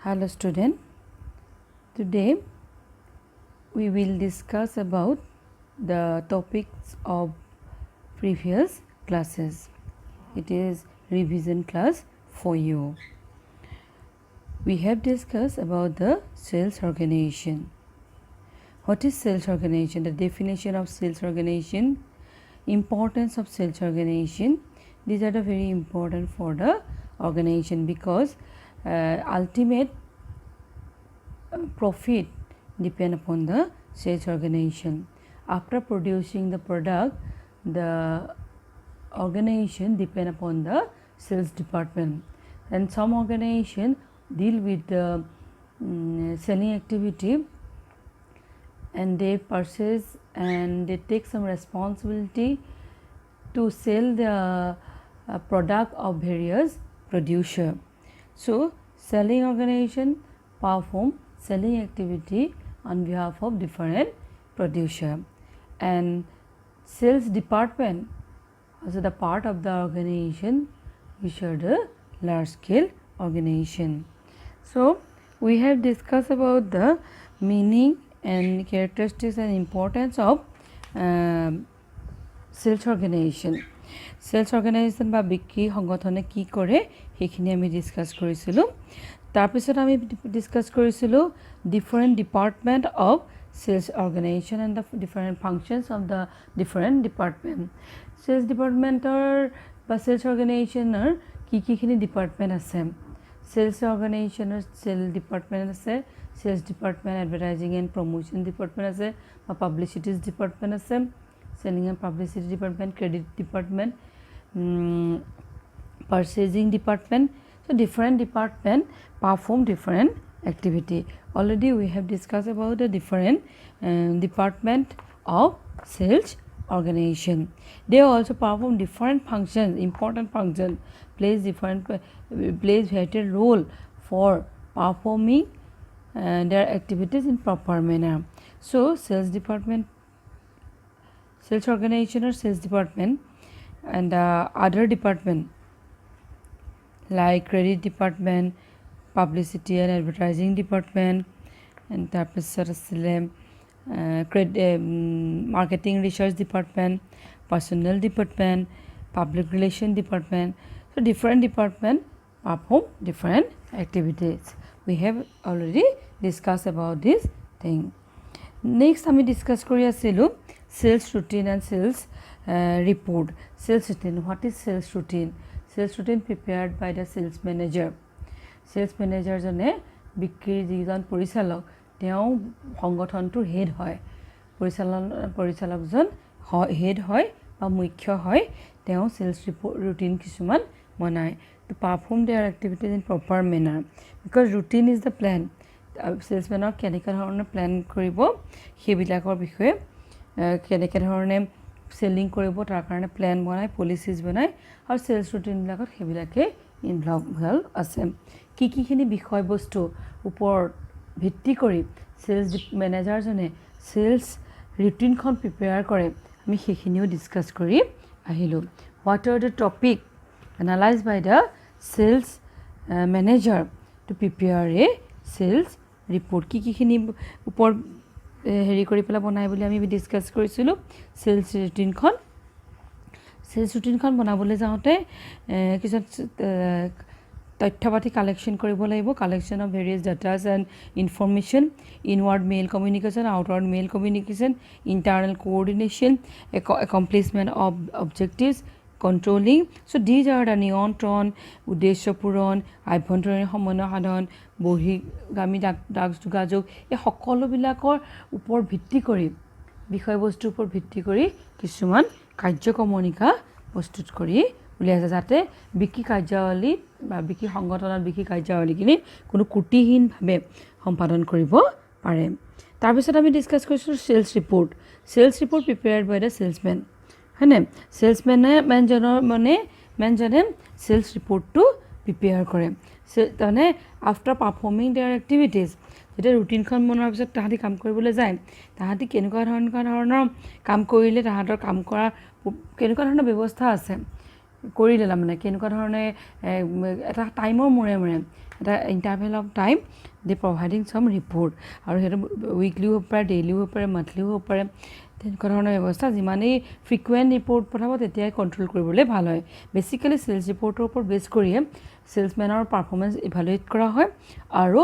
Hello student, today we will discuss about the topics of previous classes. It is revision class for you. We have discussed about the sales organization. What is sales organization? The definition of sales organization, importance of sales organization. These are the very important for the organization because ultimate profit depend upon the sales organization. After producing the product, the organization depend upon the sales department, and some organization deal with the selling activity, and they purchase and they take some responsibility to sell the product of various producer. So selling organization perform selling activity on behalf of different producer, and sales department also the part of the organization which are the large scale organization. So we have discussed about the meaning and characteristics and importance of sales organization. Sales organization বা বিক্ৰী সংগঠনে কি কৰে সেইখিনি আমি discuss কৰিছিলোঁ। তাৰপিছত আমি ডিসকাস কৰিছিলোঁ different department of sales organization and the different functions of the different department. Sales departmentor বা sales organizationer কি department আছে। Sales organizationer sales department আছে, sales department advertising and promotion department আছে বা publicity department আছে, selling and publicity department, credit department, purchasing department. So different department perform different activity. Already we have discussed about the different department of sales organization. They also perform different functions, important functions, plays vital role for performing their activities in proper manner. So sales department, sales organization or sales department, and other department like credit department, publicity and advertising department, and তাৰপিছত আছিলে marketing research department, personnel department, public relation department. So different department perform different activities. We have already discussed about this thing. Next আমি discuss কৰি আছিলোঁ sales routine and sales report. Sales routine. What is sales routine? Sales routine prepared by the sales manager. Sales manager জনে বিক্ৰীৰ যিজন পৰিচালক তেওঁ সংগঠনটোৰ head হয়। পৰিচালকজন হেড হয় বা মুখ্য হয়। তেওঁ sales routine কিছুমান বনায় to perform their activities in proper manner, because routine is the plan. Salesmanক কেনেকৈ ধৰণে প্লেন কৰিব সেইবিলাকৰ বিষয়ে কেনেকৈ ধৰণে সেলিং কৰিব তাৰ কাৰণে প্লেন বনায়, পলিচিজ বনায়, আৰু সেলছ ৰুটিনবিলাকত সেইবিলাকে ইনভলভ আছে। কিখিনি বিষয়বস্তু ওপৰত ভিত্তি কৰি সেলছ মেনেজাৰজনে সেলছ ৰুটিনখন প্ৰিপেয়াৰ কৰে আমি সেইখিনিও ডিছকাছ কৰি আহিলোঁ। What are the topic analyse by the sales manager to prepare a sales report. কিখিনি ওপৰত হেৰি কৰি পেলাই বনাই বুলি আমি ডিছকাছ কৰিছিলোঁ সেলছ ৰুটিনখন। সেলছ ৰুটিনখন বনাবলৈ যাওঁতে কিছুমান তথ্য পাতি কালেকশ্যন কৰিব লাগিব। Collection of various datas and information, inward mail communication, outward mail communication, internal coordination, accomplishment of objectives, controlling. So' these are the নিয়ন্ত্ৰণ, উদ্দেশ্য পূৰণ, আভ্যন্তৰীণ সমন্বয় সাধন, বহিৰ্গামী ডাক যোগাযোগ, এই সকলোবিলাকৰ ওপৰত ভিত্তি কৰি বিষয়বস্তুৰ ওপৰত ভিত্তি কৰি কিছুমান কাৰ্যক্ৰমণিকা প্ৰস্তুত কৰি উলিয়াইছে যাতে বিক্ৰী কাৰ্যাৱলী বা বিক্ৰী সংগঠনত বিক্ৰী কাৰ্যাৱলীখিনি কোনো ত্ৰুটিহীনভাৱে সম্পাদন কৰিব পাৰে। তাৰপিছত আমি ডিছকাছ কৰিছিলোঁ sales report. Sales report prepared by the salesman, হয়নে? মেনজনে সেলছ ৰিপৰ্টটো প্ৰিপেয়াৰ কৰে। তাৰমানে আফটাৰ পাৰফৰ্মিং দেয়াৰ এক্টিভিটিজ, যেতিয়া ৰুটিনখন বনোৱাৰ পিছত তাহাঁতি কাম কৰিবলৈ যায়, তাহাঁতি কেনেকুৱা ধৰণৰ কাম কৰিলে তাহাঁতৰ কাম কৰা কেনেকুৱা ধৰণৰ ব্যৱস্থা আছে কৰিলে, তাৰমানে কেনেকুৱা ধৰণে এটা টাইমৰ মূৰে মূৰে এটা interval of time they providing some report আৰু সেইটো উইকলিও হ'ব পাৰে ডেইলিও হ'ব পাৰে মান্থলিও হ'ব পাৰে তেনেকুৱা ধৰণৰ ব্যৱস্থা যিমানেই ফ্ৰিকুৱেণ্ট ৰিপৰ্ট পঠাব তেতিয়াই কণ্ট্ৰল কৰিবলৈ ভাল হয় বেচিকেলি চেলছ ৰিপৰ্টৰ ওপৰত বেছ কৰিয়ে চেলছমেনৰ পাৰফৰ্মেঞ্চ ইভালুৱেট কৰা হয় আৰু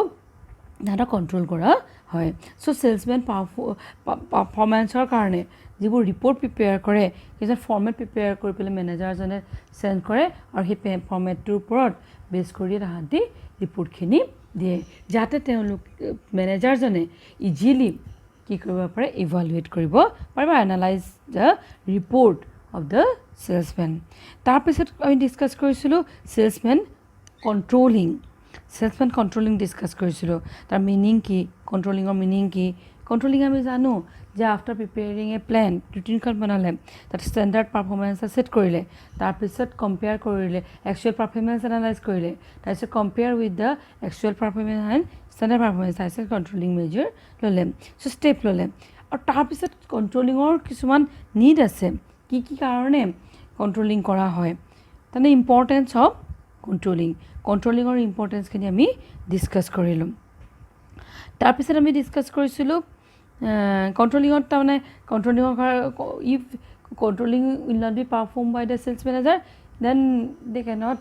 তাহাঁতক কণ্ট্ৰল কৰা হয় চ' চেলছমেন পাৰফৰ্মেঞ্চৰ কাৰণে যিবোৰ ৰিপৰ্ট প্ৰিপেয়াৰ কৰে কিছুমান ফৰ্মেট প্ৰিপেয়াৰ কৰি পেলাই মেনেজাৰজনে চেণ্ড কৰে আৰু সেই ফৰ্মেটটোৰ ওপৰত বেছ কৰি তাহাঁতি ৰিপৰ্টখিনি দিয়ে যাতে তেওঁলোক মেনেজাৰজনে ইজিলি কি কৰিব পাৰে ইভালুৱেট কৰিব পাৰে বা analyse the report of the salesmen তাৰপিছত আমি ডিছকাছ কৰিছিলোঁ salesmen controlling salesmen controlling discuss কৰিছিলোঁ তাৰ মিনিং কি কণ্ট্ৰলিঙৰ মিনিং কি কণ্ট্ৰলিং আমি জানো যে আফটাৰ প্ৰিপেয়াৰিং এ প্লেন ৰুটিনখন বনালে তাত ষ্টেণ্ডাৰ্ড পাৰফৰ্মেঞ্চ ছেট কৰিলে তাৰপিছত কম্পেয়াৰ কৰিলে একচুৱেল পাৰফৰ্মেঞ্চ এনালাইজ কৰিলে তাৰপিছত compare with the actual performance and standard performance তাৰপিছত কণ্ট্ৰলিং মেজাৰ ল'লে চ' ষ্টেপ ল'লে আৰু তাৰপিছত কণ্ট্ৰলিঙৰ কিছুমান নিড আছে কি কি কাৰণে কণ্ট্ৰলিং কৰা হয় তাৰমানে ইম্পৰ্টেঞ্চ অফ কণ্ট্ৰলিঙৰ ইম্পৰ্টেঞ্চখিনি আমি ডিছকাছ কৰিলোঁ তাৰপিছত আমি ডিছকাছ কৰিছিলোঁ কণ্ট্ৰলিঙত তাৰমানে কণ্ট্ৰলিঙৰ if controlling will not be perform by the sales manager then they cannot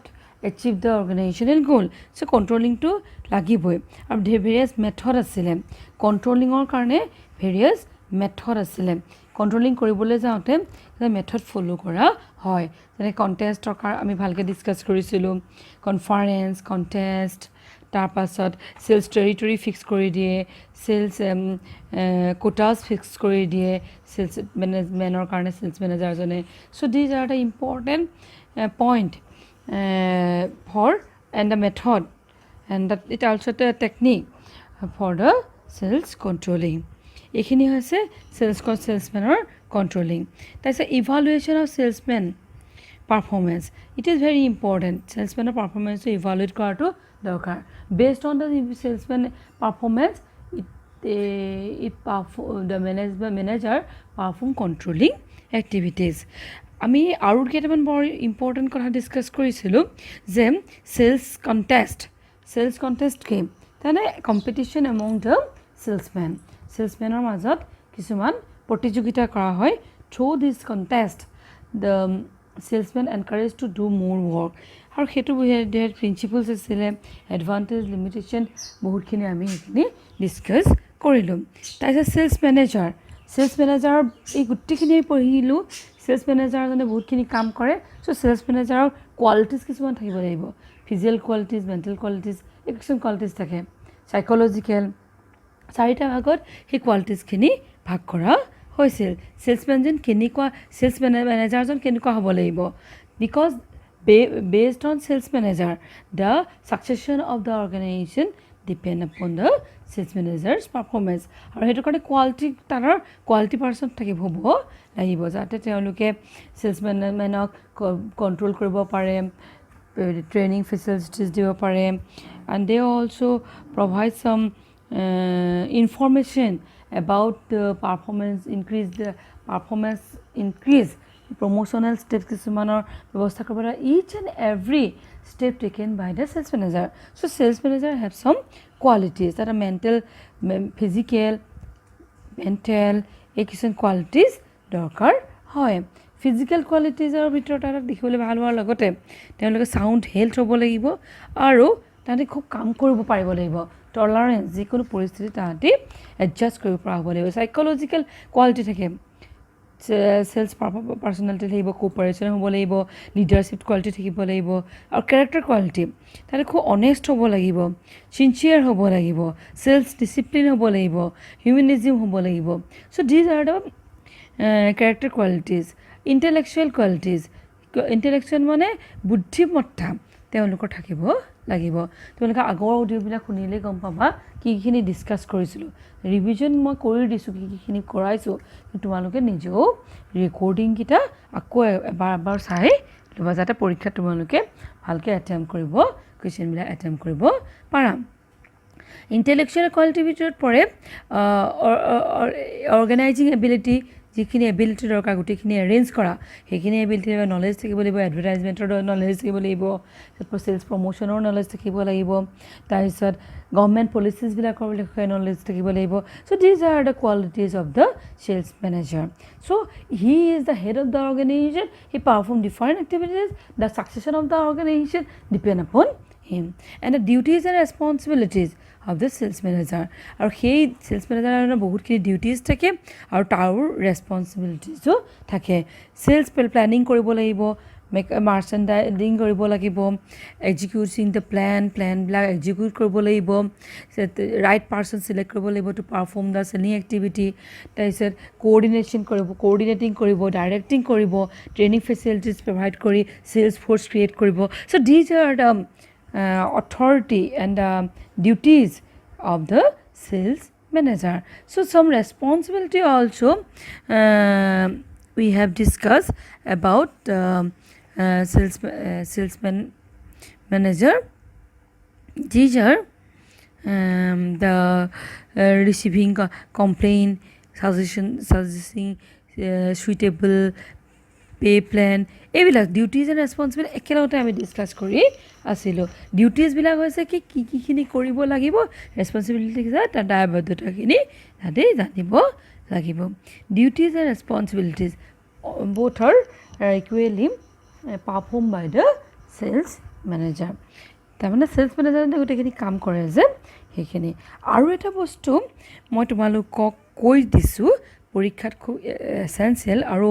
achieve the organisational goal so' কণ্ট্ৰলিংটো লাগিবই আৰু ভেৰিয়াছ মেথড আছিলে কণ্ট্ৰলিঙৰ কাৰণে ভেৰিয়াছ মেথড আছিলে কণ্ট্ৰলিং কৰিবলৈ যাওঁতে মেথড ফ'ল' কৰা হয় যেনে কণ্টেষ্টৰ আমি ভালকৈ ডিছকাছ কৰিছিলোঁ কনফাৰেঞ্চ কণ্টেষ্ট তাৰপাছত চেলছ টেৰিটৰী ফিক্স কৰি দিয়ে চেলছ কোটাছ ফিক্স কৰি দিয়ে চেলছ মেনেজমেণ্টৰ কাৰণে চেলছ মেনেজাৰজনে so' these are the important point for and the method and the it also' the technique for the sales controlling এইখিনি হৈছে চেলছমেনৰ কণ্ট্ৰলিং তাৰপিছত evaluation of salesman performance it is very important চেলছমেনৰ পাৰফৰ্মেঞ্চটো evaluate কৰাটো দৰকাৰ based on the salesman performance the manager perform controlling activities আমি আৰু কেইটামান বৰ ইম্পৰ্টেণ্ট কথা ডিছকাছ কৰিছিলোঁ যে চেলছ কণ্টেষ্ট কি তাৰমানে কম্পিটিশ্যন এমং দ্য চেলছমেনৰ মাজত কিছুমান প্ৰতিযোগিতা কৰা হয় through this contest the salesmen encourage to do মোৰ ৱৰ্ক আৰু সেইটো প্ৰিন্সিপলছ আছিলে এডভান্টেজ লিমিটেশ্যন বহুতখিনি আমি সেইখিনি ডিছকাছ কৰিলোঁ তাৰপিছত চেলছ মেনেজাৰ এই গোটেইখিনি পঢ়িলোঁ চেলছ মেনেজাৰজনে বহুতখিনি কাম কৰে চ' চেলছ মেনেজাৰৰ কোৱালিটিজ কিছুমান থাকিব লাগিব ফিজিকেল কোৱালিটিজ মেণ্টেল কোৱালিটিজ এই কিছুমান কোৱালিটিজ থাকে চাইক'লজিকেল চাৰিটা ভাগত সেই কোৱালিটিজখিনি ভাগ কৰা হৈছিল চেলছ মেনেজাৰজন কেনেকুৱা হ'ব লাগিব because based on sales manager the succession of the organization depend upon the sales manager's performance আৰু সেইটো কাৰণে কোৱালিটি পাৰ্চন থাকিব লাগিব যাতে তেওঁলোকে চেলছমেনক কণ্ট্ৰল কৰিব পাৰে ট্ৰেইনিং ফেচিলিটিজ দিব পাৰে and they also provide some information about the performance increase promotional steps কিছুমানৰ ব্যৱস্থা কৰিব লাগে each and every step taken by the sales manager so sales manager have some qualities that are physical mental এই কিছুমান qualities দৰকাৰ হয় physical কোৱালিটিজৰ ভিতৰত এটা দেখিবলৈ ভাল হোৱাৰ লগতে তেওঁলোকে চাউণ্ড হেল্থ হ'ব লাগিব আৰু তাহাঁতি খুব কাম কৰিব পাৰিব লাগিব টলাৰেঞ্চ যিকোনো পৰিস্থিতি তাহাঁতি এডজাষ্ট কৰিব পৰা হ'ব লাগিব চাইক'লজিকেল কোৱালিটি থাকে চেলছ পাৰ্চনেলিটি থাকিব কোঅপাৰেশ্যন হ'ব লাগিব লিডাৰশ্বিপ কোৱালিটি থাকিব লাগিব আৰু কেৰেক্টাৰ কোৱালিটি তাতে খুব অনেষ্ট হ'ব লাগিব চিনচিয়াৰ হ'ব লাগিব চেলছ ডিচিপ্লিন হ'ব লাগিব হিউমেনিজিম হ'ব লাগিব so' these are the character qualities intellectual মানে বুদ্ধিমত্তা তেওঁলোকৰ থাকিব লাগিব তোমালোকে আগৰ অডিঅ'বিলাক শুনিলেই গম পাবা কিখিনি ডিছকাছ কৰিছিলোঁ ৰিভিজন মই কৰি দিছোঁ কিখিনি কৰাইছোঁ তোমালোকে নিজেও ৰেকৰ্ডিংকেইটা আকৌ এবাৰ চাই ল'বা যাতে পৰীক্ষাত তোমালোকে ভালকৈ এটেম্প কৰিব কুৱেশ্যনবিলাক এটেম্প কৰিব পাৰা ইণ্টেলেকচুৱেল কোৱালিটিৰ ভিতৰত পৰে অৰ্গেনাইজিং এবিলিটি যিখিনি এবিলিটি দৰকাৰ গোটেইখিনি এৰেঞ্জ কৰা সেইখিনি এবিলিটি নলেজ থাকিব লাগিব এডভাৰটাইজমেণ্টৰ নলেজ থাকিব লাগিব চেলছ প্ৰমোশ্যনৰ নলেজ থাকিব লাগিব তাৰপিছত গভৰ্ণমেণ্ট পলিচিছবিলাকৰ বিষয়ে নলেজ থাকিব লাগিব so' these are the qualities of the sales manager so' he is the head of the organisation he perform different activities the succession of the organisation depend upon him and the duties and responsibilities of the sales manager আৰু সেই sales manager বহুতখিনি duties থাকে আৰু তাৰ ৰেছপন্সিবিলিটিজো থাকে sales planning কৰিব লাগিব মাৰ্চেণ্টাইজিং কৰিব লাগিব এক্সিকিউটিং দ্য প্লেনবিলাক এক্সিকিউট কৰিব লাগিব ৰাইট পাৰ্চন চিলেক্ট কৰিব লাগিব to perform the selling activity তাৰপিছত কোঅৰ্ডিনেটিং কৰিব ডাইৰেক্টিং কৰিব ট্ৰেইনিং ফেচিলিটিজ প্ৰভাইড কৰি চেলছ ফ'ৰ্চ ক্ৰিয়েট কৰিব so' these are the authority and duties of the sales manager. So some responsibility also we have discussed about salesman manager. These are the receiving complaint, suggesting suitable pay plan এইবিলাক duties and responsibility একেলগতে আমি discuss কৰি আছিলোঁ ডিউটিজবিলাক হৈছে কিখিনি কৰিব লাগিব responsibility তাৰ দায়বদ্ধতাখিনি তাতে জানিব লাগিব duties and responsibilities both are equally perform by the sales manager তাৰমানে চেলছ মেনেজাৰে গোটেইখিনি কাম কৰে যে সেইখিনি আৰু এটা বস্তু মই তোমালোকক কৈ দিছোঁ পৰীক্ষাত খুব এছেঞ্চিয়েল আৰু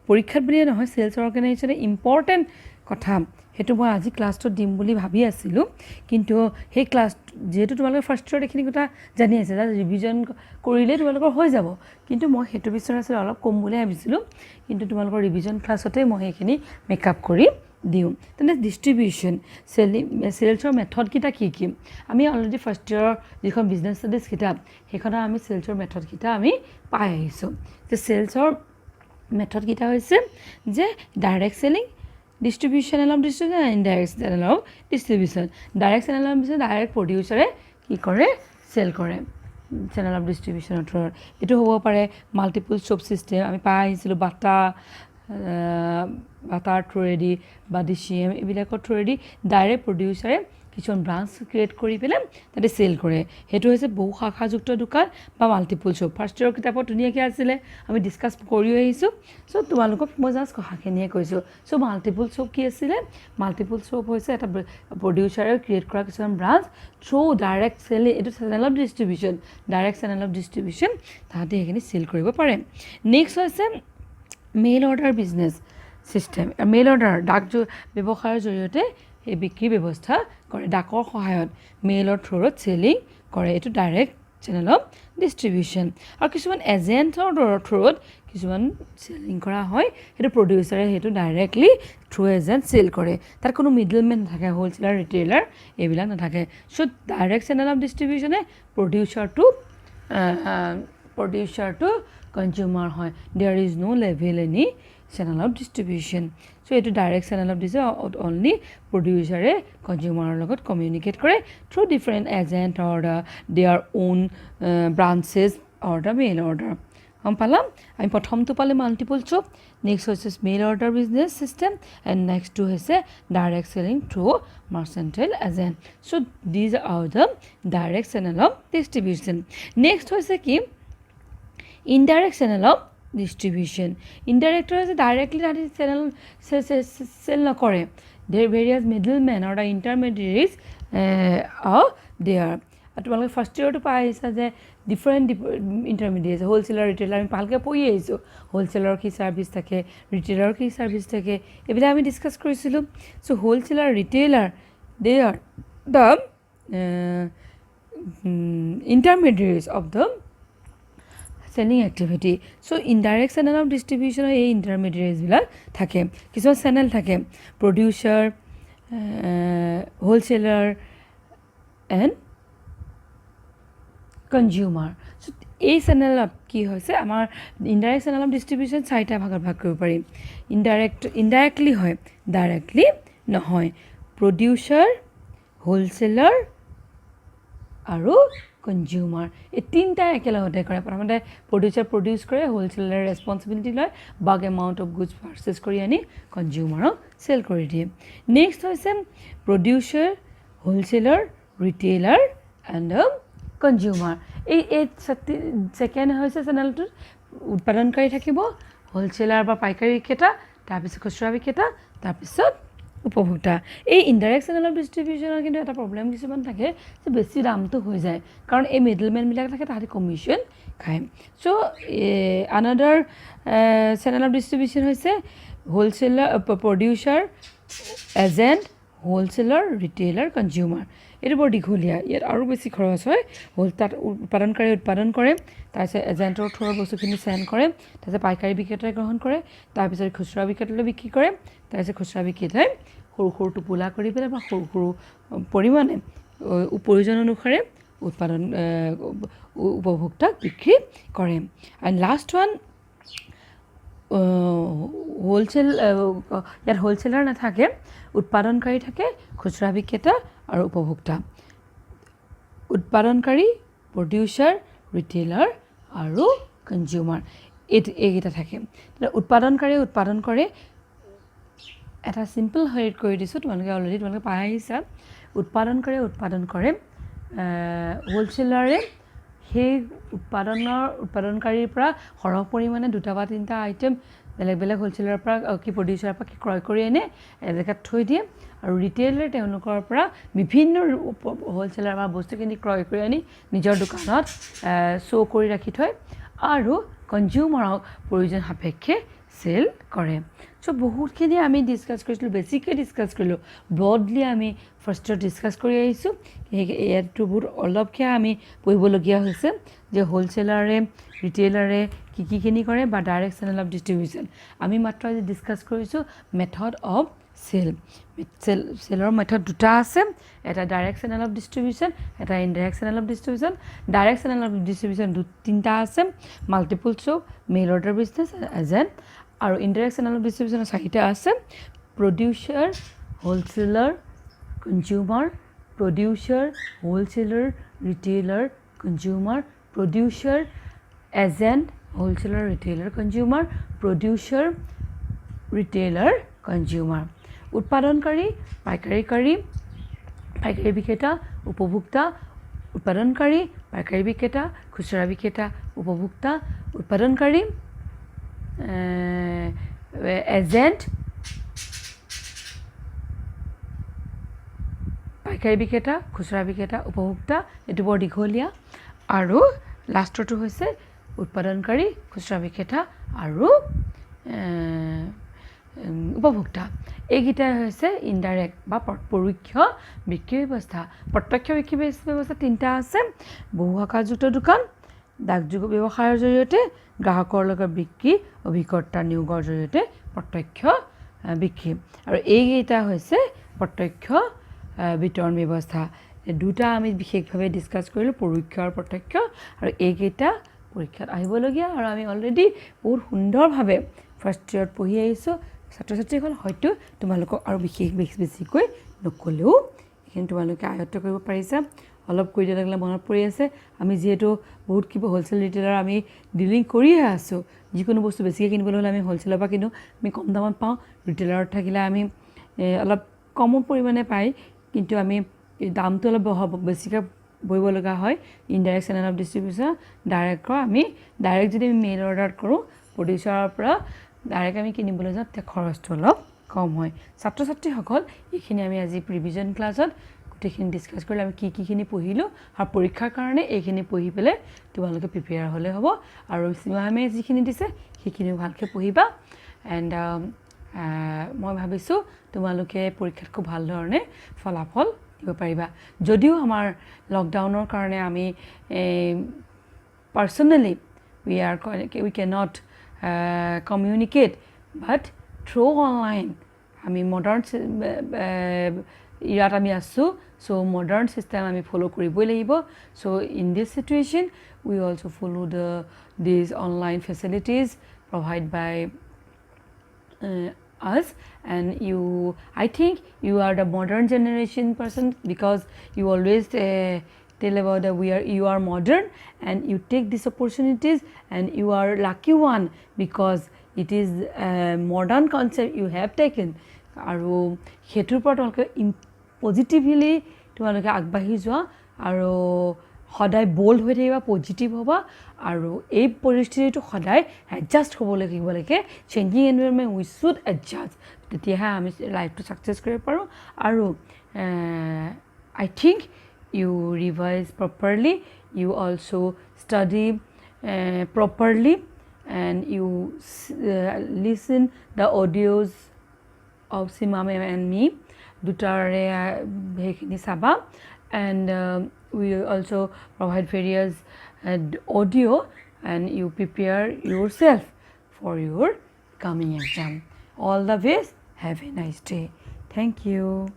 পৰীক্ষাত বুলিয়ে নহয় চেলছ অৰ্গেনাইজেশ্যনে ইম্পৰ্টেণ্ট কথা সেইটো মই আজি ক্লাছটোত দিম বুলি ভাবি আছিলোঁ কিন্তু সেই ক্লাছ যিহেতু তোমালোকে ফাৰ্ষ্ট ইয়াৰত এইখিনি কথা জানি আছে জাষ্ট ৰিভিজন কৰিলে তোমালোকৰ হৈ যাব কিন্তু মই সেইটো বিচৰাইছিলোঁ অলপ কম বুলি ভাবিছিলোঁ কিন্তু তোমালোকৰ ৰিভিজন ক্লাছতে মই সেইখিনি মেকআপ কৰি দিওঁ তেনে ডিষ্ট্ৰিবিউশ্যন চেলছৰ মেথডকেইটা কি আমি অলৰেডি ফাৰ্ষ্ট ইয়াৰৰ যিখন বিজনেছ ষ্টাডিজ কিতাপ সেইখনৰ আমি চেলছৰ মেথডকেইটা আমি পাই আহিছোঁ যে চেলছৰ মেথডকেইটা হৈছে যে direct selling distribution channel of distribution indirect channel of distribution direct channel of distribution direct প্ৰডিউচাৰে কি কৰে চেল কৰে চেনেল অফ ডিষ্ট্ৰিবিউশ্যনৰ থ্ৰুত এইটো হ'ব পাৰে মাল্টিপুল শ্বপ ছিষ্টেম আমি পাই আহিছিলোঁ বাটাৰ থ্ৰুৱেদি বা DCM এইবিলাকৰ থ্ৰুৱেদি ডাইৰেক্ট প্ৰডিউচাৰে কিছুমান ব্ৰাঞ্চ ক্ৰিয়েট কৰি পেলাই তাতে চেল কৰে সেইটো হৈছে বহু শাখাযুক্ত দোকান বা মাল্টিপুল শ্বপ ফাৰ্ষ্ট ইয়াৰৰ কিতাপত ধুনীয়াকৈ আছিলে আমি ডিছকাছ কৰিও আহিছোঁ চ' তোমালোকক মই জাষ্ট কথাখিনিয়ে কৈছোঁ চ' মাল্টিপুল শ্বপ কি আছিলে মাল্টিপুল শ্বপ হৈছে এটা প্ৰডিউচাৰে ক্ৰিয়েট কৰা কিছুমান ব্ৰাঞ্চ থ্ৰু ডাইৰেক্ট চেলিং এইটো channel of distribution direct channel of distribution তাহাঁতে সেইখিনি চেল কৰিব পাৰে নেক্সট হৈছে mail order business system mail order ডাক ব্যৱসায়ৰ জৰিয়তে এই বিক্ৰী ব্যৱস্থা কৰে ডাকৰ সহায়ত মেইলৰ থ্ৰুত চেলিং কৰে এইটো ডাইৰেক্ট চেনেল অফ ডিষ্ট্ৰিবিউশ্যন আৰু কিছুমান এজেণ্টৰ থ্ৰুত কিছুমান চেলিং কৰা হয় সেইটো প্ৰডিউচাৰে সেইটো ডাইৰেক্টলি থ্ৰু এজেণ্ট চেল কৰে তাত কোনো মিডলমেন নাথাকে হ'লচেলাৰ ৰিটেইলাৰ এইবিলাক নাথাকে চ' ডাইৰেক্ট চেনেল অফ ডিষ্ট্ৰিবিউশ্যনে প্ৰডিউচাৰ টু কনজিউমাৰ হয় there is no' level any channel of distribution so' এইটো direct channel of distribution only প্ৰডিউচাৰে কনজিউমাৰৰ লগত কমিউনিকেট কৰে through different agent or their own branches or the mail order গম পালাম আমি প্ৰথমটো পালে মাল্টিপুল শ্বপ নেক্সট হৈছে mail order business system and নেক্সটটো হৈছে direct selling through mercantile agent so' these are the direct channel of distribution next হৈছে কি ইনডাইৰেক্ট চেনেল অফ ডিষ্ট্ৰিবিউশ্যন ইনডাইৰেক্টৰ হৈছে ডাইৰেক্টলি তাহাঁতি চেনেল চেল নকৰে they various middle men or the intermediaries there আৰু তোমালোকে ফাৰ্ষ্ট ইয়াৰটো পাই আহিছা যে ডিফাৰেণ্ট ইণ্টাৰমিডিয়েট হ'লচেলাৰ ৰিটেইলাৰ আমি ভালকৈ পঢ়ি আহিছোঁ হ'লচেলাৰৰ কি ছাৰ্ভিচ থাকে ৰিটেইলাৰৰ কি ছাৰ্ভিচ থাকে এইবিলাক আমি ডিছকাছ কৰিছিলোঁ so' wholesaler retailer they are the intermediates of the selling activity so' indirect channel of ডিষ্ট্ৰিবিউশ্যনৰ এই ইণ্টাৰমিডিয়েটছবিলাক থাকে কিছুমান চেনেল থাকে producer wholesaler and consumer so' এই চেনেলত কি হৈছে আমাৰ ইনডাইৰেক্ট চেনেল অফ ডিষ্ট্ৰিবিউশ্যন চাৰিটা ভাগত ভাগ কৰিব পাৰি ইনডাইৰেক্টলি হয় ডাইৰেক্টলি নহয় প্ৰডিউচাৰ হ'লচেলাৰ আৰু কনজিউমাৰ এই তিনিটা একেলগতে কৰে প্ৰথমতে প্ৰডিউচাৰ প্ৰডিউচ কৰে হোলচেলাৰ ৰেছপন্সিবিলিটি লয় বাগ এমাউণ্ট অফ গুডছ পাৰ্চেছ কৰি আনি কনজিউমাৰক চেল কৰি দিয়ে নেক্সট হৈছে producer wholesaler retailer and consumer এই ছেকেণ্ড হৈছে চেনেলটোত উৎপাদনকাৰী থাকিব হোলচেলাৰ বা পাইকাৰী বিক্ৰেতা তাৰপিছত খুচুৰা বিক্ৰেতা তাৰপিছত উপভোক্তা এই ইনডাইৰেক্ট চেনেল অফ ডিষ্ট্ৰিবিউশ্যনৰ কিন্তু এটা প্ৰব্লেম কিছুমান থাকে যে বেছি দামটো হৈ যায় কাৰণ এই মিডলমেনবিলাক থাকে তাহাঁতি কমিশ্যন খায় চ' আনাডাৰ চেনেল অফ ডিষ্ট্ৰিবিউশ্যন হৈছে wholesaler producer agent wholesaler retailer consumer এইটো বৰ দীঘলীয়া ইয়াত আৰু বেছি খৰচ হয় তাত উৎপাদনকাৰী উৎপাদন কৰে তাৰপিছত এজেণ্টৰ থ্ৰুৰ বস্তুখিনি চেণ্ড কৰে তাৰপিছত পাইকাৰী বিক্ৰেতাই গ্ৰহণ কৰে তাৰপিছত খুচুৰা বিক্ৰেতালৈ বিক্ৰী কৰে তাৰপিছত খুচুৰা বিক্ৰেতাই সৰু সৰু টোপোলা কৰি পেলাই বা সৰু সৰু পৰিমাণে প্ৰয়োজন অনুসাৰে উৎপাদন উপভোক্তাক বিক্ৰী কৰে এণ্ড লাষ্ট ওৱান হোলচেল ইয়াত হোলচেলাৰ নাথাকে উৎপাদনকাৰী থাকে খুচুৰা বিক্ৰেতা আৰু উপভোক্তা উৎপাদনকাৰী প্ৰডিউচাৰ ৰিটেইলাৰ আৰু কনজিউমাৰ এইকেইটা থাকে উৎপাদনকাৰীয়ে উৎপাদন কৰে এটা চিম্পল হেৰিত কৰি দিছোঁ তোমালোকে অলৰেডি তোমালোকে পাই আহিছা উৎপাদনকাৰীয়ে উৎপাদন কৰে হোলচেলাৰে সেই উৎপাদনকাৰীৰ পৰা সৰহ পৰিমাণে দুটা বা তিনিটা আইটেম বেলেগ বেলেগ হোলচেলাৰৰ পৰা কি প্ৰডিউচাৰৰ পৰা কি ক্ৰয় কৰি আনে এজেগাত থৈ দিয়ে আৰু ৰিটেইলাৰে তেওঁলোকৰ পৰা বিভিন্ন হোলচেলাৰ বা বস্তুখিনি ক্ৰয় কৰি আনি নিজৰ দোকানত শ্ব' কৰি ৰাখি থয় আৰু কনজিউমাৰক প্ৰয়োজন সাপেক্ষে চেল কৰে চ' বহুতখিনি আমি ডিছকাছ কৰিছিলোঁ বেছিকৈ ডিছকাছ কৰিলোঁ ব্ৰডলি আমি ফাৰ্ষ্টত ডিছকাছ কৰি আহিছোঁ ইয়াতো বহুত অলপকৈ আমি পঢ়িবলগীয়া হৈছে যে হোলচেলাৰে ৰিটেইলাৰে কিখিনি কৰে বা ডাইৰেক্ট চেনেল অফ ডিষ্ট্ৰিবিউশ্যন আমি মাত্ৰ আজি ডিছকাছ কৰিছোঁ মেথড অফ চেলৰ মেথড দুটা আছে এটা ডাইৰেক্ট চেনেল অফ ডিষ্ট্ৰিবিউশ্যন এটা indirect channel of distribution direct channel of distribution তিনিটা আছে multiple shop mail order business agent আৰু ইনডাইৰেক্ট চেনেল অফ ডিষ্ট্ৰিবিউশ্যনৰ চাৰিটা আছে producer wholesaler consumer producer wholesaler retailer consumer producer agent wholesaler retailer consumer producer retailer consumer উৎপাদনকাৰী পাইকাৰী বিক্ৰেতা উপভোক্তা উৎপাদনকাৰী পাইকাৰী বিক্ৰেতা খুচুৰা বিক্ৰেতা উপভোক্তা উৎপাদনকাৰী এজেণ্ট পাইকাৰী বিক্ৰেতা খুচুৰা বিক্ৰেতা উপভোক্তা এইটো বৰ দীঘলীয়া আৰু লাষ্টৰটো হৈছে উৎপাদনকাৰী খুচুৰা বিক্ৰেতা আৰু উপভোক্তা এইকেইটাই হৈছে ইনডাইৰেক্ট বা পৰোক্ষ বিক্ৰী ব্যৱস্থা প্ৰত্যক্ষ বিক্ৰী ব্যৱস্থা তিনিটা আছে বহু শাখাযুক্ত দোকান ডাকযোগে ব্যৱসায়ৰ জৰিয়তে গ্ৰাহকৰ লগত বিক্ৰী অভিকৰ্তা নিয়োগৰ জৰিয়তে প্ৰত্যক্ষ বিক্ৰী আৰু এইকেইটা হৈছে প্ৰত্যক্ষ বিতৰণ ব্যৱস্থা দুটা আমি বিশেষভাৱে ডিছকাছ কৰিলোঁ পৰোক্ষ আৰু প্ৰত্যক্ষ আৰু এইকেইটা পৰীক্ষাত আহিবলগীয়া আৰু আমি অলৰেডি বহুত সুন্দৰভাৱে ফাৰ্ষ্ট ইয়েৰত পঢ়ি আহিছোঁ ছাত্ৰ ছাত্ৰীসকল হয়তো তোমালোকক আৰু বেছিকৈ নক'লেও এইখিনি তোমালোকে আয়ত্ব কৰিব পাৰিছা অলপ কৰি দিয়া লাগিলে মনত পৰি আছে আমি যিহেতু বহুত কিবা হোলচেল ৰিটেইলাৰ আমি ডিলিং কৰিয়ে আছোঁ যিকোনো বস্তু বেছিকৈ কিনিবলৈ হ'লে আমি হোলচেলৰ পৰা কিনো আমি কম দামত পাওঁ ৰিটেইলাৰত থাকিলে আমি অলপ কম পৰিমাণে পাই কিন্তু আমি দামটো অলপ বেছিকৈ বহিব লগা হয় indirect channel of distribution director আমি ডাইৰেক্ট যদি আমি মেইল অৰ্ডাৰ কৰোঁ প্ৰডিউচাৰৰ পৰা ডাইৰেক্ট আমি কিনিবলৈ যাওঁ তেতিয়া খৰচটো অলপ কম হয় ছাত্ৰ ছাত্ৰীসকল এইখিনি আমি আজি প্ৰিভিজন ক্লাছত গোটেইখিনি ডিছকাছ কৰিলোঁ আমি কিখিনি পঢ়িলোঁ আৰু পৰীক্ষাৰ কাৰণে এইখিনি পঢ়ি পেলাই তোমালোকে প্ৰিপেয়াৰ হ'লে হ'ব আৰু চিমামে যিখিনি দিছে সেইখিনিও ভালকৈ পঢ়িবা এণ্ড মই ভাবিছোঁ তোমালোকে পৰীক্ষাত খুব ভাল ধৰণে ফলাফল দিব পাৰিবা যদিও আমাৰ লকডাউনৰ কাৰণে আমি personally we cannot communicate but through online আমি মডাৰ্ণ ইয়াত আমি আছোঁ চ' মডাৰ্ণ ছিষ্টেম আমি ফ'ল' কৰিবই লাগিব so' in this situation we also' follow' these online facilities provide by us and I think you are the modern generation person because you always tell about that you are modern and you take these opportunities and you are lucky one because it is a modern concept you have taken আৰু হেতুৰ পৰা তোমালোকে positively তোমালোকে আগবাঢ়ি যোৱা আৰু সদায় bold হৈ থাকিবা পজিটিভ হ'বা আৰু এই পৰিস্থিতিটো সদায় এডজাষ্ট হ'ব লাগিব changing environment we should adjust তেতিয়াহে আমি লাইফটো ছাকচেছ কৰিব পাৰোঁ আৰু I think you revise properly, you also study properly and you listen the audios of Sima ma'am and me dutare hekhini saba and we also provide various audio and you prepare yourself for your coming exam. All the best. Have a nice day. Thank you.